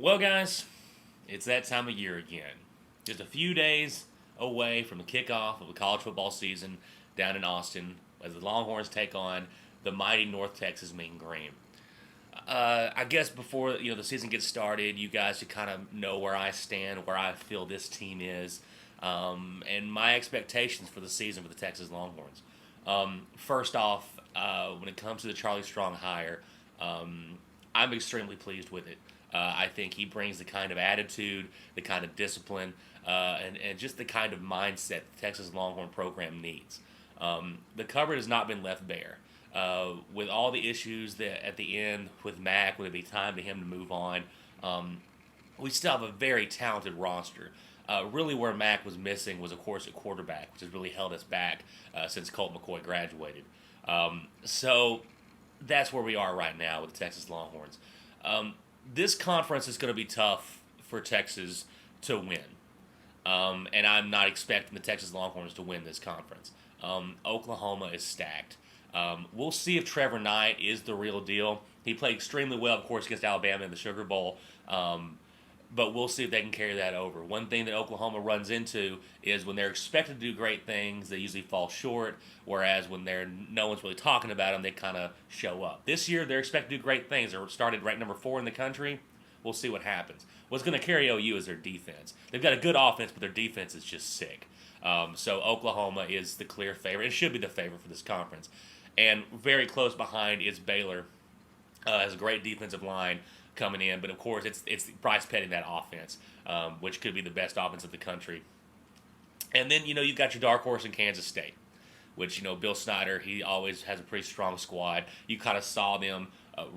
Well, guys, it's that time of year again. Just a few days away from the kickoff of the college football season down in Austin as the Longhorns take on the mighty North Texas Mean Green. I guess before the season gets started, you guys should kind of know where I stand, where I feel this team is, and my expectations for the season for the Texas Longhorns. First off, when it comes to the Charlie Strong hire, I'm extremely pleased with it. I think he brings the kind of attitude, the kind of discipline, and just the kind of mindset the Texas Longhorn program needs. The cupboard has not been left bare. With all the issues that at the end with Mac, would it be time for him to move on? We still have a very talented roster. Really, where Mac was missing was, of course, a quarterback, which has really held us back since Colt McCoy graduated. So that's where we are right now with the Texas Longhorns. This conference is going to be tough for Texas to win. And I'm not expecting the Texas Longhorns to win this conference. Oklahoma is stacked. We'll see if Trevor Knight is the real deal. He played extremely well, of course, against Alabama in the Sugar Bowl. But we'll see if they can carry that over. One thing that Oklahoma runs into is when they're expected to do great things, they usually fall short. Whereas when no one's really talking about them, they kind of show up. This year, they're expected to do great things. They're started ranked number 4 in the country. We'll see what happens. What's going to carry OU is their defense. They've got a good offense, but their defense is just sick. So Oklahoma is the clear favorite. It should be the favorite for this conference. And very close behind is Baylor. Has a great defensive line coming in, but of course it's Bryce Petty that offense, which could be the best offense of the country. And then you've got your dark horse in Kansas State, which Bill Snyder, he always has a pretty strong squad. You kind of saw them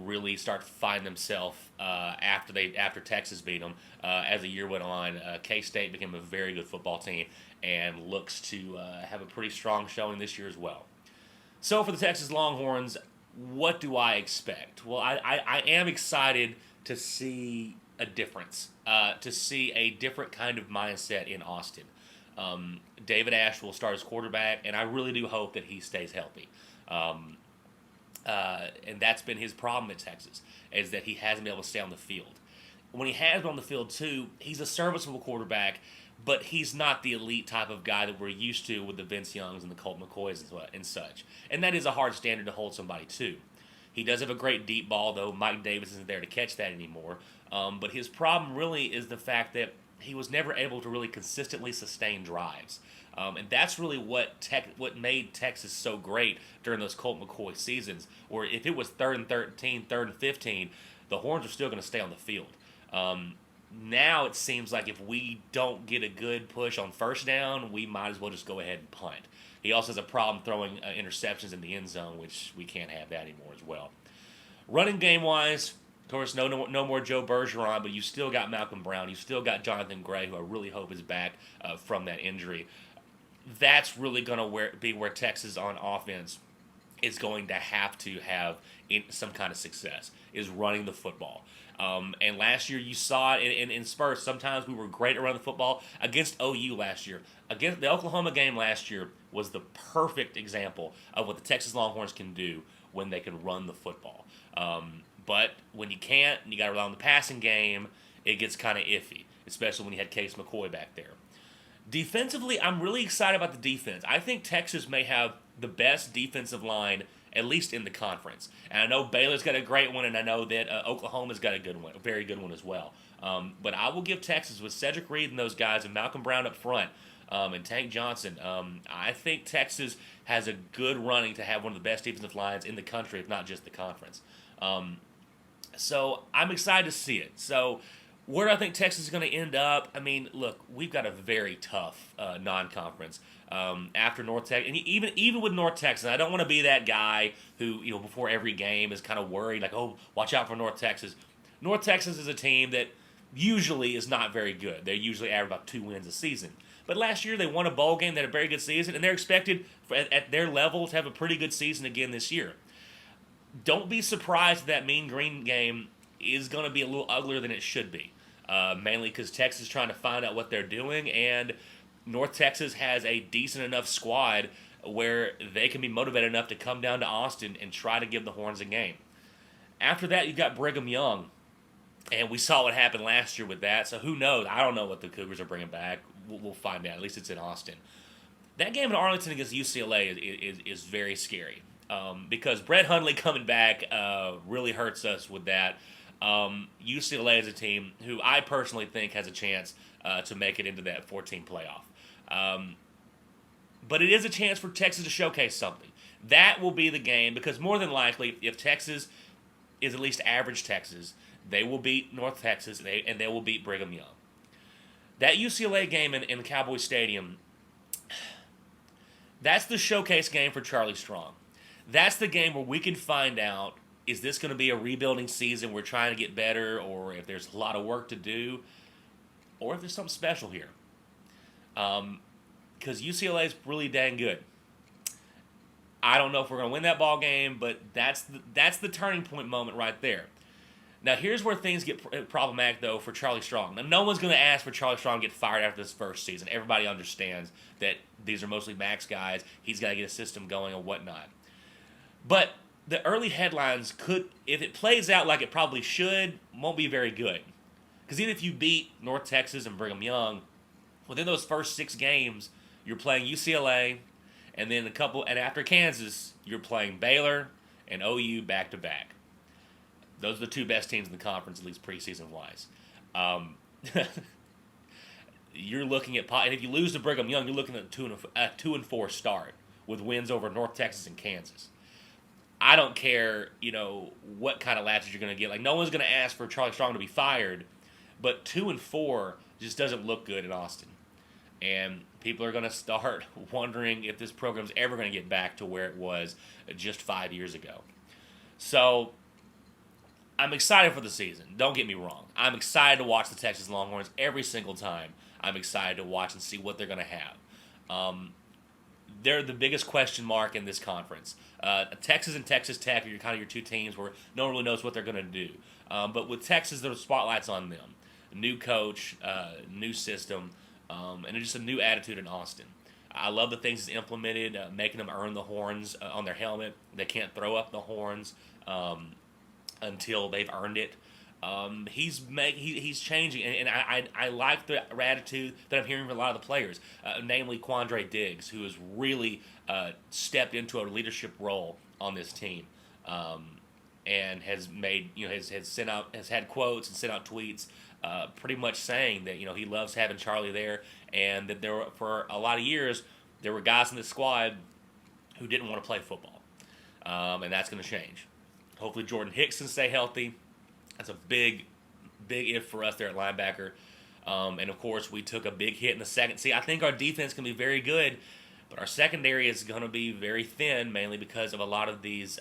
really start to find themselves after Texas beat them as the year went on. K-State became a very good football team and looks to have a pretty strong showing this year as well. So for the Texas Longhorns, what do I expect? Well, I am excited to see a difference, to see a different kind of mindset in Austin. David Ash will start as quarterback, and I really do hope that he stays healthy. And that's been his problem at Texas, is that he hasn't been able to stay on the field. When he has been on the field, too, he's a serviceable quarterback, but he's not the elite type of guy that we're used to with the Vince Youngs and the Colt McCoys and such. And that is a hard standard to hold somebody to. He does have a great deep ball, though. Mike Davis isn't there to catch that anymore. But his problem really is the fact that he was never able to really consistently sustain drives. And that's really what made Texas so great during those Colt McCoy seasons, where if it was 3rd and 13, 3rd and 15, the Horns are still going to stay on the field. Now it seems like if we don't get a good push on first down, we might as well just go ahead and punt. He also has a problem throwing interceptions in the end zone, which we can't have that anymore as well. Running game-wise, of course, no more Joe Bergeron, but you still got Malcolm Brown. You still got Jonathan Gray, who I really hope is back from that injury. That's really going to be where Texas on offense is going to have some kind of success, is running the football. And last year you saw it in spurts. Sometimes we were great around the football. Against OU last year, against the Oklahoma game last year was the perfect example of what the Texas Longhorns can do when they can run the football. But when you can't, and you got to rely on the passing game, it gets kind of iffy, especially when you had Case McCoy back there. Defensively, I'm really excited about the defense. I think Texas may have the best defensive line, at least in the conference. And I know Baylor's got a great one, and I know that Oklahoma's got a good one, a very good one as well. But I will give Texas, with Cedric Reed and those guys, and Malcolm Brown up front, and Tank Johnson, I think Texas has a good running to have one of the best defensive lines in the country, if not just the conference. So I'm excited to see it. So where do I think Texas is going to end up? I mean, look, we've got a very tough non-conference after North Texas, and even with North Texas. I don't want to be that guy who before every game is kind of worried, like, oh, watch out for North Texas. North Texas is a team that usually is not very good. They usually average about 2 wins a season. But last year they won a bowl game, they had a very good season, and they're expected at their level to have a pretty good season again this year. Don't be surprised that Mean Green game is going to be a little uglier than it should be. Mainly because Texas is trying to find out what they're doing, and North Texas has a decent enough squad where they can be motivated enough to come down to Austin and try to give the Horns a game. After that, you've got Brigham Young. And we saw what happened last year with that. So who knows? I don't know what the Cougars are bringing back. We'll find out. At least it's in Austin. That game in Arlington against UCLA is very scary because Brett Hundley coming back really hurts us with that. UCLA is a team who I personally think has a chance to make it into that 14 playoff. But it is a chance for Texas to showcase something. That will be the game because more than likely, if Texas is at least average Texas, they will beat North Texas and they will beat Brigham Young. That UCLA game in Cowboy Stadium, that's the showcase game for Charlie Strong. That's the game where we can find out, is this going to be a rebuilding season, we're trying to get better, or if there's a lot of work to do, or if there's something special here. Because UCLA is really dang good. I don't know if we're going to win that ball game, but that's the turning point moment right there. Now, here's where things get problematic, though, for Charlie Strong. Now, no one's going to ask for Charlie Strong to get fired after this first season. Everybody understands that these are mostly max guys. He's got to get a system going and whatnot. But the early headlines could, if it plays out like it probably should, won't be very good. Because even if you beat North Texas and Brigham Young, within those first 6 games, you're playing UCLA, and then and after Kansas, you're playing Baylor and OU back-to-back. Those are the 2 best teams in the conference, at least preseason-wise. You're looking at, and if you lose to Brigham Young, you're looking at a 2-4 start with wins over North Texas and Kansas. I don't care, what kind of latches you're going to get. Like, no one's going to ask for Charlie Strong to be fired, but 2-4 just doesn't look good in Austin. And people are going to start wondering if this program's ever going to get back to where it was just 5 years ago. So I'm excited for the season. Don't get me wrong. I'm excited to watch the Texas Longhorns every single time. I'm excited to watch and see what they're going to have. They're the biggest question mark in this conference. Texas and Texas Tech are kind of your 2 teams where no one really knows what they're going to do. But with Texas, there's spotlights on them. New coach, new system, and just a new attitude in Austin. I love the things he's implemented, making them earn the horns on their helmet. They can't throw up the horns until they've earned it. He's changing, and I like the attitude that I'm hearing from a lot of the players, namely Quandre Diggs, who has really stepped into a leadership role on this team, and has made has had quotes and sent out tweets, pretty much saying that he loves having Charlie there, and that there were, for a lot of years there were guys in the squad who didn't want to play football, and that's going to change. Hopefully Jordan Hicks can stay healthy. That's a big if for us there at linebacker. And, of course, we took a big hit in the second. See, I think our defense can be very good, but our secondary is going to be very thin, mainly because of a lot of these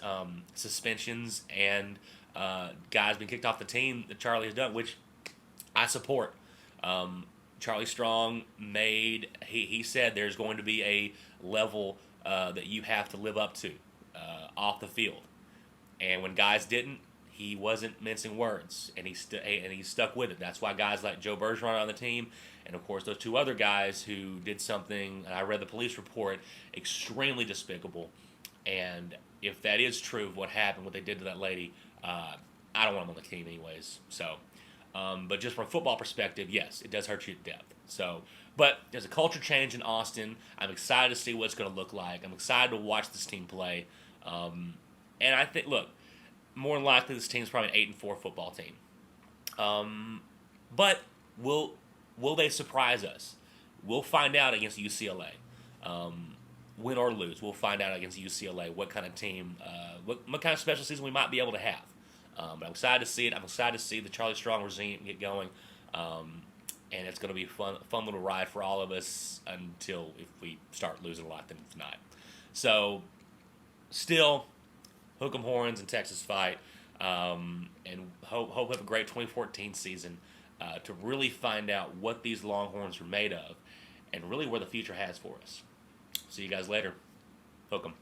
suspensions and guys being kicked off the team that Charlie has done, which I support. Charlie Strong he said there's going to be a level that you have to live up to off the field. And when guys didn't, he wasn't mincing words, and he stuck with it. That's why guys like Joe Bergeron are on the team, and of course those 2 other guys who did something, and I read the police report, extremely despicable. And if that is true of what happened, what they did to that lady, I don't want them on the team anyways. So, but just from a football perspective, yes, it does hurt you to depth. So, but there's a culture change in Austin. I'm excited to see what it's going to look like. I'm excited to watch this team play. And I think, look, more than likely this team's probably an 8-4 football team. But will they surprise us? We'll find out against UCLA. Win or lose, we'll find out against UCLA what kind of team, what kind of special season we might be able to have. But I'm excited to see it. I'm excited to see the Charlie Strong regime get going. And it's going to be a fun little ride for all of us until if we start losing a lot, then it's not. So, still, hook 'em horns and Texas fight, and hope we have a great 2014 season to really find out what these Longhorns are made of and really where the future has for us. See you guys later. Hook 'em.